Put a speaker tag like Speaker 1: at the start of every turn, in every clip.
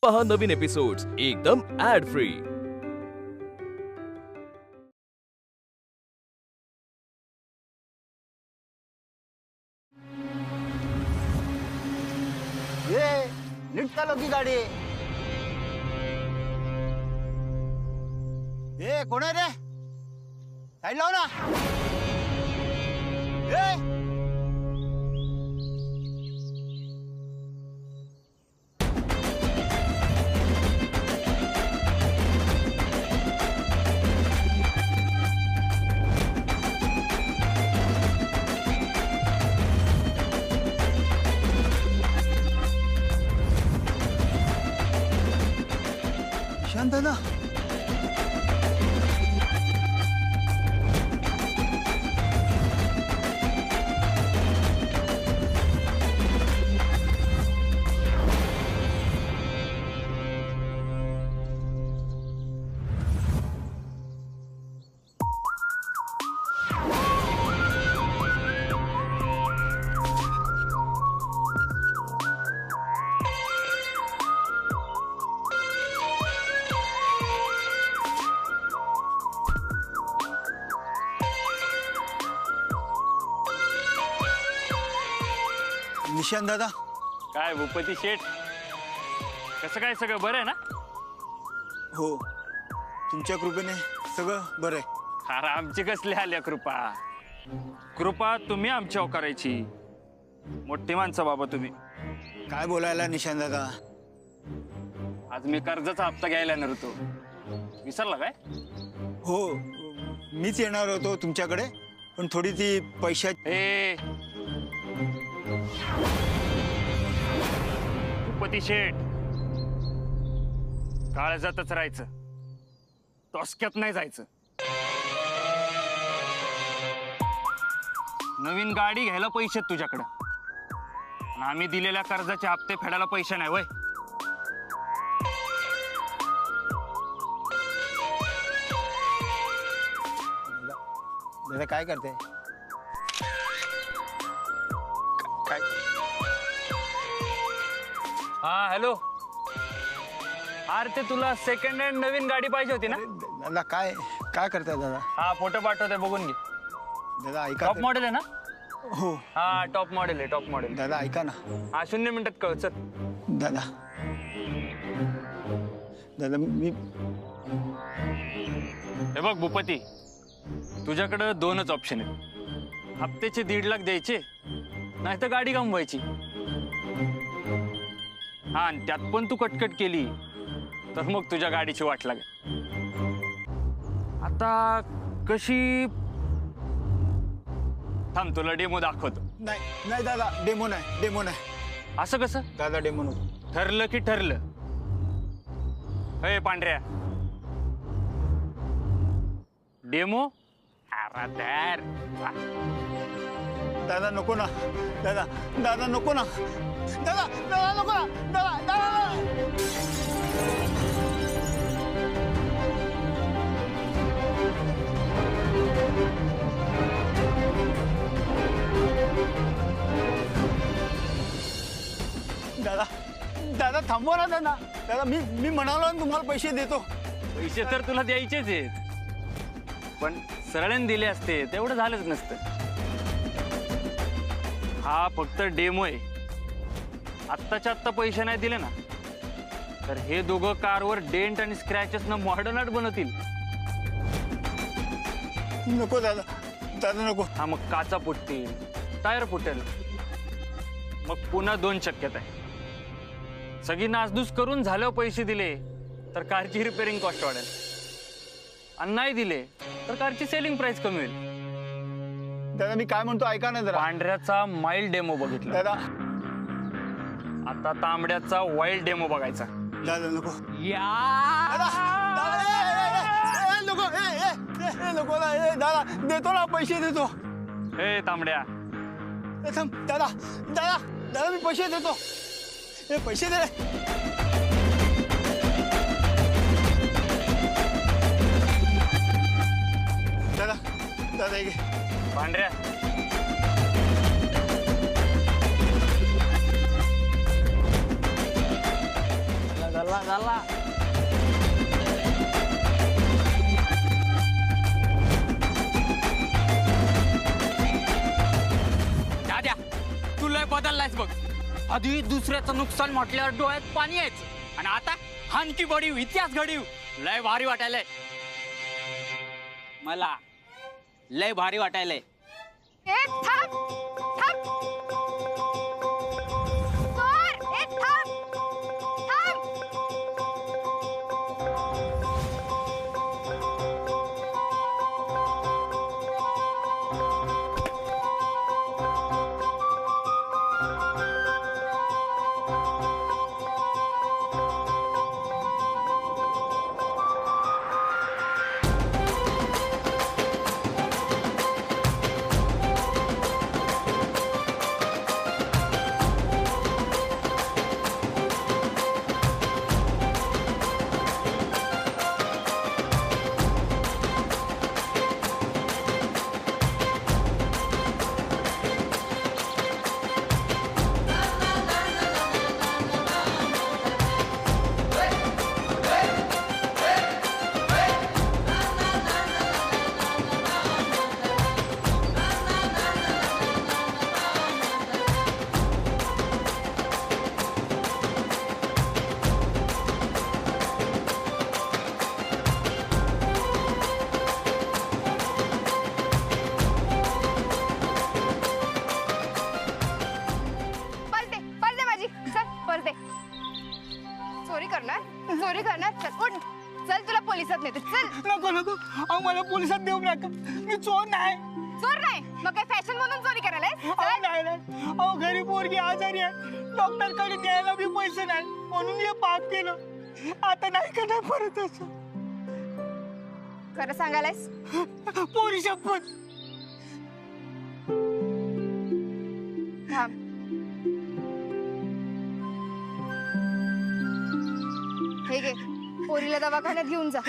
Speaker 1: पहा नवीन एपिसोड्स एकदम add free.
Speaker 2: ये नीट चालव की गाडी। ए कोण आहे रे? साईड लाव ना। ए शांत ना। निशांत दादा,
Speaker 3: काय भूपती शेठ, कसं काय सगळं बरं आहे ना?
Speaker 2: हो, तुमच्या कृपेने सगळं बरं आहे।
Speaker 3: अरे आमची कसली आल्या कृपा? कृपा तुम्ही आमच्यावर करायची। मोठी माणसं बाबा तुम्ही।
Speaker 2: काय बोलायला निशांत दादा?
Speaker 3: आज मी कर्जाचा हप्ता घ्यायला येणार होतो, विसरला काय?
Speaker 2: हो, मीच येणार होतो तुमच्याकडे, पण थोडी ती पैशा
Speaker 3: ए भूपती शेठ, काळजातच राहायचं, टोसक्यात नाही जायचं। नवीन गाडी घ्यायला पैसे तुझ्याकडं, आणि आम्ही दिलेल्या कर्जाचे हप्ते फेडायला पैसे नाही वय।
Speaker 2: दादा काय करते? काय?
Speaker 3: हा हॅलो, अरे ते तुला सेकंड हँड नवीन गाडी पाहिजे होती ना?
Speaker 2: दादा काय काय करताय दादा?
Speaker 3: हा फोटो पाठवते, बघून घे।
Speaker 2: दादा ऐका।
Speaker 3: टॉप मॉडेल आहे ना?
Speaker 2: हो
Speaker 3: हा टॉप मॉडेल आहे, टॉप मॉडेल।
Speaker 2: दादा ऐका ना।
Speaker 3: हा 0 मिनिटात कळ, चल।
Speaker 2: दादा दादा मी
Speaker 3: हे बघ भूपती, तुझ्याकडे दोनच ऑप्शन आहेत। हप्त्याचे 1.5 लाख द्यायचे, नाही तर गाडी गमवायची। हा, आणि त्यात पण तू कटकट केली तर मग तुझ्या गाडीची वाट लागेल। आता कशी? थांब, तुला डेमो दाखवतो।
Speaker 2: नाही नाही दादा, डेमो नाही, डेमो नाही।
Speaker 3: असं कसं?
Speaker 2: दादा डेमो नको।
Speaker 3: ठरलं की ठरलं। हे पांढऱ्या, डेमो? अरे तर
Speaker 2: दादा नको ना, दादा दादा नको ना, दादा दादा नको ना, दादा दादा। दादा दादा थांबवा ना दादा। दादा मी म्हणालो ना तुम्हाला पैसे देतो।
Speaker 3: पैसे तर तुला द्यायचेच आहेत, पण सरळेने दिले असते तेवढं झालंच नसतं। हा फक्त डेमो आहे। आत्ताच्या आत्ता पैसे नाही दिले ना, तर हे दोघं कारवर डेंट आणि स्क्रॅचेस न मॉडर्न आर्ट बनवतील।
Speaker 2: नको दादा, दादा नको।
Speaker 3: हा, मग काचा फुटतील, टायर फुटेल, मग पुन्हा 2 शक्यता आहे। सगळी नासधूस करून झाल्यावर पैसे दिले तर कारची रिपेअरिंग कॉस्ट वाढेल, आणि नाही दिले तर कारची सेलिंग प्राइस कमी होईल।
Speaker 2: दादा मी काय म्हणतो ऐका ना जरा।
Speaker 3: पांढऱ्याचा माइल्ड डेमो बघितला,
Speaker 2: दादा
Speaker 3: आता तांबड्याचा वाईल्ड डेमो बघायचा।
Speaker 2: दादा नको।
Speaker 3: या
Speaker 2: नको, नको ना दादा, देतो ना पैसे देतो।
Speaker 3: ए तांबड्या,
Speaker 2: थांब दादा, दादा दादा मी पैसे देतो। पैसे दे। दादा दादा ये
Speaker 3: पांढऱ्या, झाला दाद्या तू लय बदललायस बघ. आधी दुसऱ्याचं नुकसान म्हटल्यावर डोळ्यात पाणी यायचं आणि आता हानकी बडीव इतिहास घडीव लय भारी वाटायलंय. मला लय भारी वाटायलंय.
Speaker 4: ए थांब थांब चोर ए थांब थांब पळते माझी चल पळते. चोरी करणार चल उठ चल तुला पोलिसात नेते चल.
Speaker 2: नको नको अहो मला पोलिसात देऊ नका. मी चोर नाही.
Speaker 4: चोर नाही मग काय फॅशन म्हणून चोरी करायला
Speaker 2: अहो नाही नाही अहो घरी पोरगी आजारी आहे. डॉक्टरकडे द्यायला बी पैसे नाही म्हणून हे पाप केलं. आता नाही करणार परत असं.
Speaker 4: खरं सांगायलास
Speaker 2: पोरी शपथ.
Speaker 4: थांब हे घे पोरीला दवाखान्यात घेऊन जा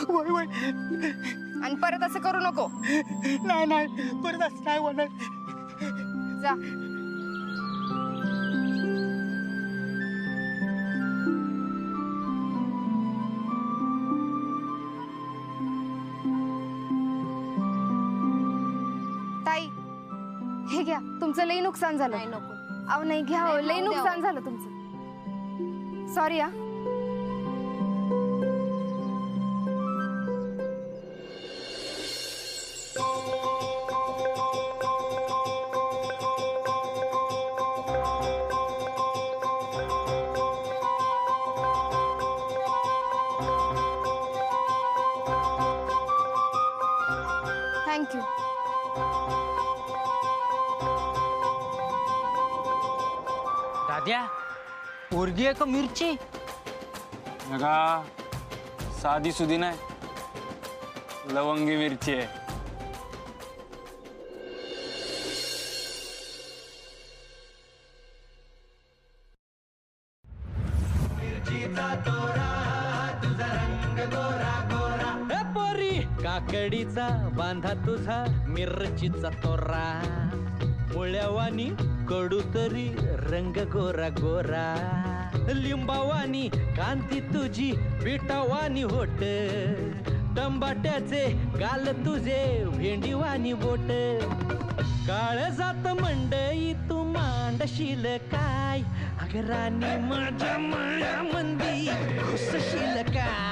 Speaker 2: वय वय
Speaker 4: आणि परत असं करू नको.
Speaker 2: नाही नाही परत असं नाही होणार.
Speaker 4: जा ताई हे घ्या तुमचं लई नुकसान झालं. अहो नाही घ्या हो, लई नुकसान झालं तुमचं. सॉरी हा. थँक्यू.
Speaker 3: दाद्या पोरगी आहे का मिरची?
Speaker 5: नका साधी सुधी नाही लवंगी मिरची आहे.
Speaker 6: पोरी काकडीचा बांधा तुझा मिरचीचा तोरा मुळ्यावानी कडू तरी रंग गोरा गोरा लिंबावानी कांती तुझी पिठावानी होट टंबाट्याचे गाल तुझे भेंडीवानी बोट काळ जात मंडई तू मांडशील काय अगरानी माझ्या माया मंदी घुसशील काय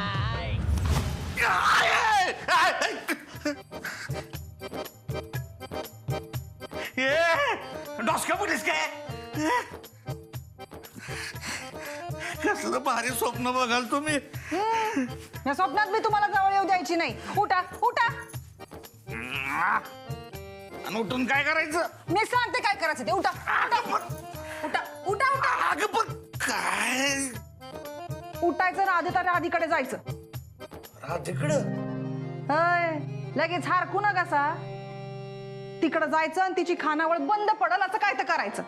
Speaker 7: डॉस्का पोलीस काय कसलं भारी स्वप्न बघाल तुम्ही.
Speaker 8: या स्वप्नात मी तुम्हाला जवळ येऊ द्यायची नाही. उठा उठा.
Speaker 7: आणि उठून काय करायचं.
Speaker 8: मी सांगते काय करायचं ते. उठा उठा उठा उठा उठा.
Speaker 7: अगं पण काय
Speaker 8: उठायचं ना आधी तर आधीकडे जायचं.
Speaker 7: राधेकडं
Speaker 8: होय लगेच हारकू ना कसा. तिकडं जायचं आणि तिची खानावळ बंद पडल असं काय तर करायचं.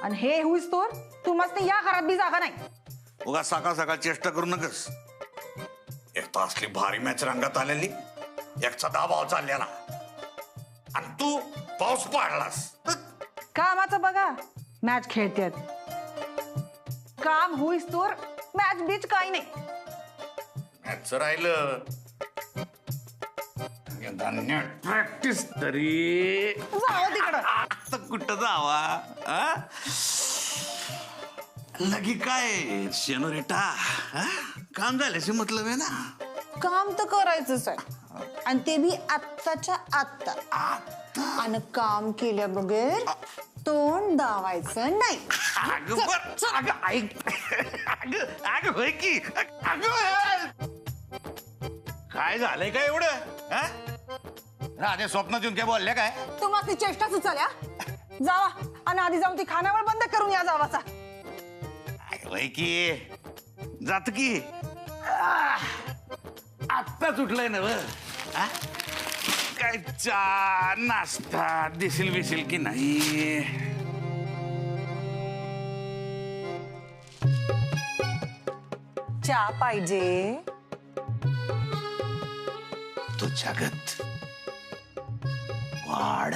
Speaker 8: आणि हे होईस तोर तू मस्त या घरात बी जागा नाही.
Speaker 7: उगा सकाळ सकाळ चेष्टा करू नकस. एक तर असली भारी मॅच रंगात आलेली एकचा दाबाव चाललेला आणि तू पाऊस पाडलास.
Speaker 8: कामाचं बघा मॅच खेळतेत. काम होईस तोर मॅच बीच काही नाही.
Speaker 7: मॅच राहिलं धान्य प्रॅक्टिस तरी
Speaker 8: जावं तिकडं.
Speaker 7: आता कुठं जावा आ? लगी काय शेनोरेटा काम झाल्याशी मतलब आहे ना.
Speaker 8: काम तर करायचंच आहे आणि ते बी आत्ताच्या आत्ता. आणि काम केल्या बगैर तोंड दावायचं नाही.
Speaker 7: अगं बर अगं ऐक अगं होय की अगं काय झालंय काय एवढं हा? राधे स्वप्नात येऊन काय बोलल्या काय
Speaker 8: तुम्हाला ती चेष्टा सुचल्या. जावा आणि आधी जाऊन ती खानावळ बंद करून या जावाचा.
Speaker 7: होय की जात की आत्ताच उठलंय ना काय चहा नाश्ता दिसेल बिसेल की नाही.
Speaker 8: चहा पाहिजे.
Speaker 7: तो जगत वाढ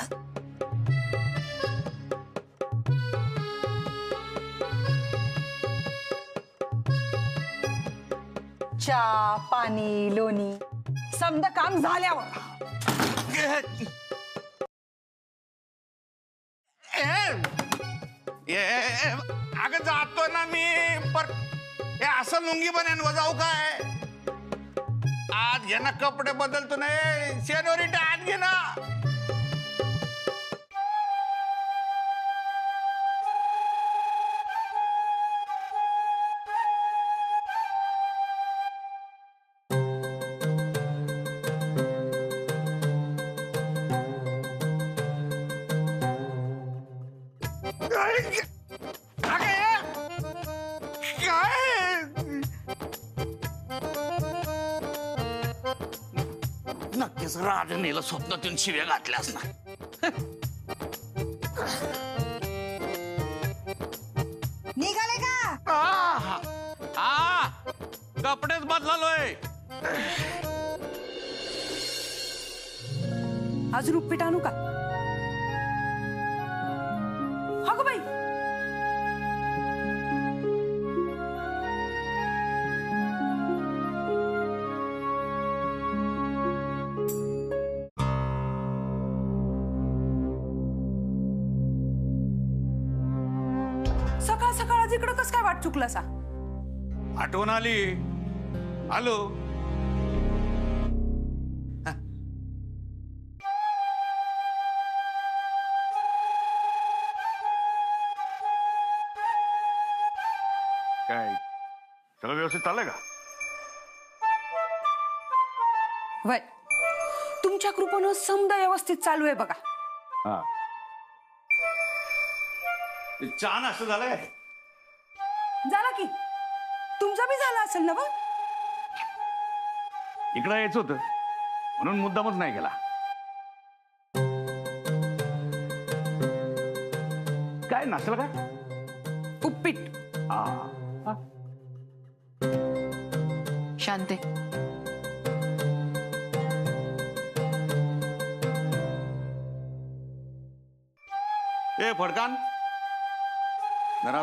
Speaker 8: चहा पाणी लोणी समद काम झाल्यावर.
Speaker 7: अगं जातो ना मी पर हे असं लुंगी बनेन जाऊ काय आत घे ना कपडे बदलतो नाही शेनोरीटा आत घे ना. नक्कीच राधनेला स्वप्नातून शिव्या घातल्यास ना.
Speaker 8: निघाले का?
Speaker 7: कपडेच बदलालोय.
Speaker 8: अजून उपीट आणू का? हा बाई सकाळ सकाळ आज इकडं कस काय वाट चुकला सा?
Speaker 7: आठवण आली आलो. काय सगळं व्यवस्थित चाललंय का?
Speaker 8: वय तुमच्या कृपेनं समद व्यवस्थित चालू आहे बघा.
Speaker 7: हा चहा नाश्ता झालाय.
Speaker 8: झाला की तुमचा बी झाला असेल ना? बघ
Speaker 7: इकडं यायचं होतं म्हणून मुद्दामच नाही केला. काय नाश्त्याला काय?
Speaker 8: उपीट.
Speaker 9: शांते
Speaker 7: ए फडकान जरा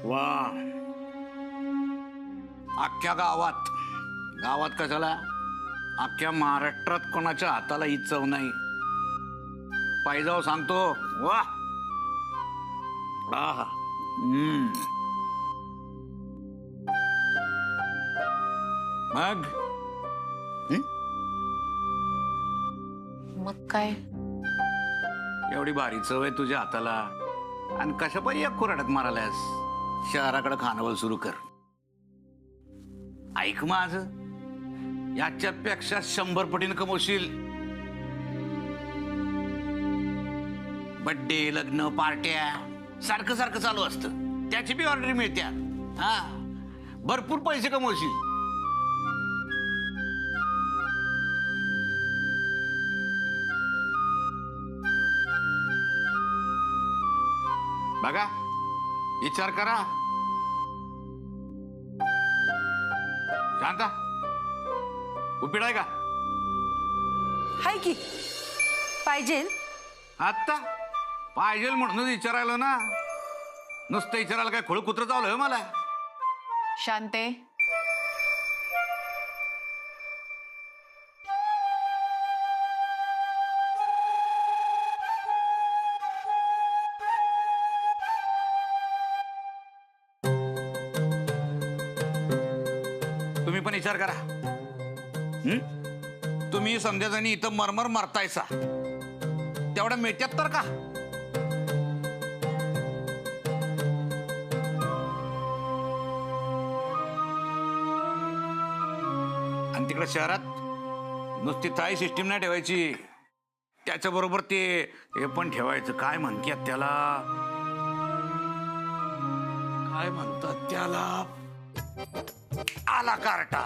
Speaker 7: वा अख्ख्या गावात गावात कशाला अख्ख्या महाराष्ट्रात कोणाच्या हाताला ही चव नाही. पायजाव सांगतो वा. आहा मग
Speaker 9: मग काय?
Speaker 7: एवढी भारी चव आहे तुझ्या हाताला आणि कशा पाहिजे या कुऱ्हाड्यात मारायलास? शहराकडे खानावळ सुरू कर. ऐक माझं, याच्यापेक्षा 100 पटीने कमवशील. बड्डे, लग्न, पार्ट्या सारखं सारखं चालू असतं. त्याची बी ऑर्डर मिळत्या. हा, भरपूर पैसे कमवशील. बघा, विचार करा. शांता, उपीड आहे का?
Speaker 8: हाय की पाहिजे.
Speaker 7: आत्ता पाहिजे म्हणूनच विचारायला ना. नुसतं विचारायला काय खोळ कुत्र चावलं मला?
Speaker 9: शांते,
Speaker 7: तुम्ही पण विचार करा. तुम्ही समजाजणी इथं मरमर मरतायसा, तेवढ्या मिळत्यात तर का? आणि तिकडे शहरात नुसती थाळी सिस्टीम नाही ठेवायची, त्याच्याबरोबर ते हे पण ठेवायचं. काय म्हणतात त्याला? काय म्हणतात त्याला? आला कार्टा.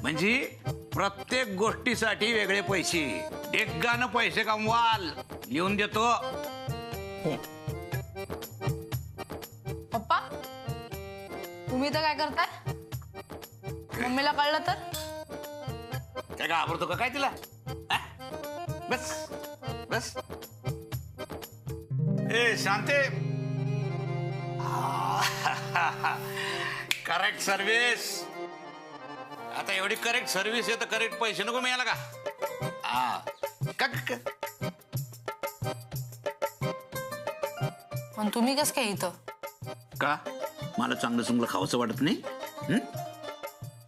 Speaker 7: म्हणजे प्रत्येक गोष्टीसाठी वेगळे पैसे. डेग्गानं पैसे कमवाल, लिहून देतो.
Speaker 9: पप्पा तुम्ही तर काय करताय? मम्मीला कळलं तर?
Speaker 7: काय घाबरतो का काय तिला? हा? बस बस. ए शांते, करेक्ट सर्व्हिस. आता एवढी करेक्ट सर्व्हिस आहे तर करेक्ट पैसे नको मिळाला का?
Speaker 9: पण तुम्ही कस काय इथं?
Speaker 7: का मला चांगलं चांगलं खावंसं वाटत नाही?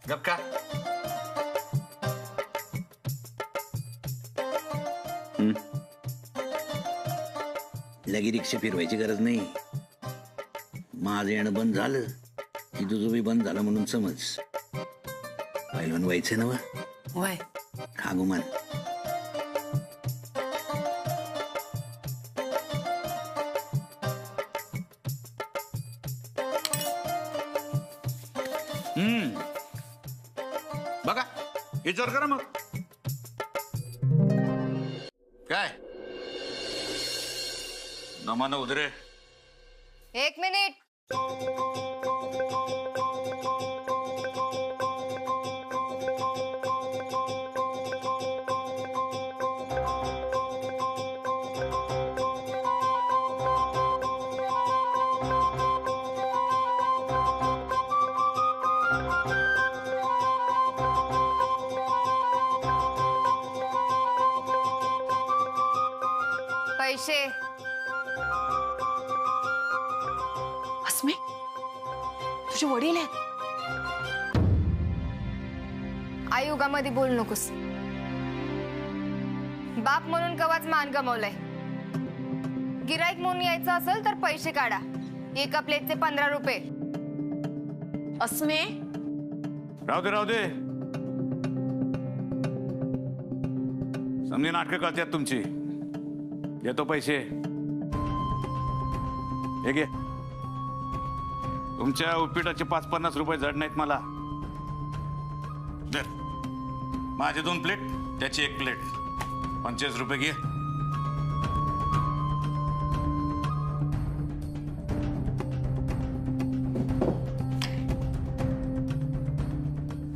Speaker 7: गप का? लगी रिक्षा फिरवायची गरज नाही. माझं येणं बंद झालं की तुझं बी बंद झालं म्हणून समज. पहिलवान व्हायचं ना
Speaker 9: वय
Speaker 7: हा गुमान. बघा, विचार करा मग. काय नमानं उदरे?
Speaker 4: 1 मिनिट. पैसे.
Speaker 9: अस्मे, तुझे वडील आहेत.
Speaker 4: आई उगामध्ये बोलू नकोस. बाप म्हणून कवाच मान गमावलाय. गिराईक म्हणून यायचं असेल तर पैसे काढा. एका प्लेटचे 15 रुपये.
Speaker 9: अस्मे,
Speaker 7: राहू दे राहू दे. समजी नाटकं करतात तुमची. देतो पैसे. हे घे. तुमच्या उपीटाचे 5-50 रुपये जड नाहीत मला. दर माझे 2 प्लेट, त्याची 1 प्लेट. 25 रुपये घे.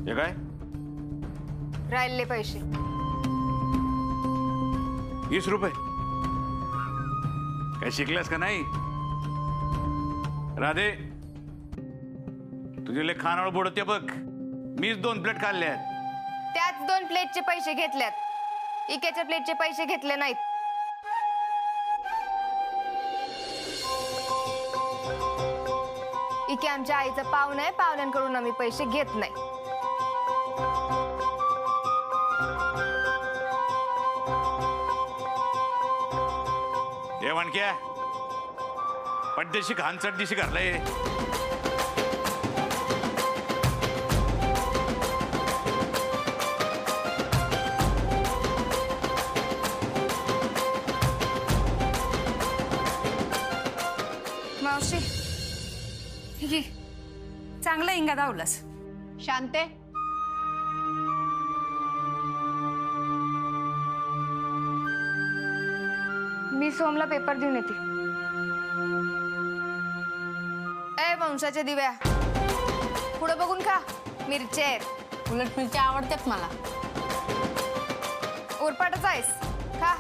Speaker 7: हे काय?
Speaker 4: राहिले पैसे
Speaker 7: 20 रुपये. काय शिकल्यास का नाही? राधे, तुझे लय खानावळ बुडते बघ. मीच 2 प्लेट खाल्ल्या.
Speaker 4: त्याच 2 प्लेटचे पैसे घेतल्यात. इकेच्या प्लेटचे पैसे घेतले नाहीत. इके आमच्या आईचं पाहुणं आहे. पाहुण्यांकडून आम्ही पैसे घेत नाही.
Speaker 7: ए वणक्या पड्डेशी घाण चड्डीशी घालय.
Speaker 4: मावशी ही चांगला इंगा दावलास.
Speaker 9: शांते
Speaker 4: मी सोमला पेपर देऊन येते. ए वंशाच्या दिव्या पुढे बघून खा. मिरची आहेत.
Speaker 9: उलट मिरच्या आवडतात मला.
Speaker 4: उरपाटच आहेस खा.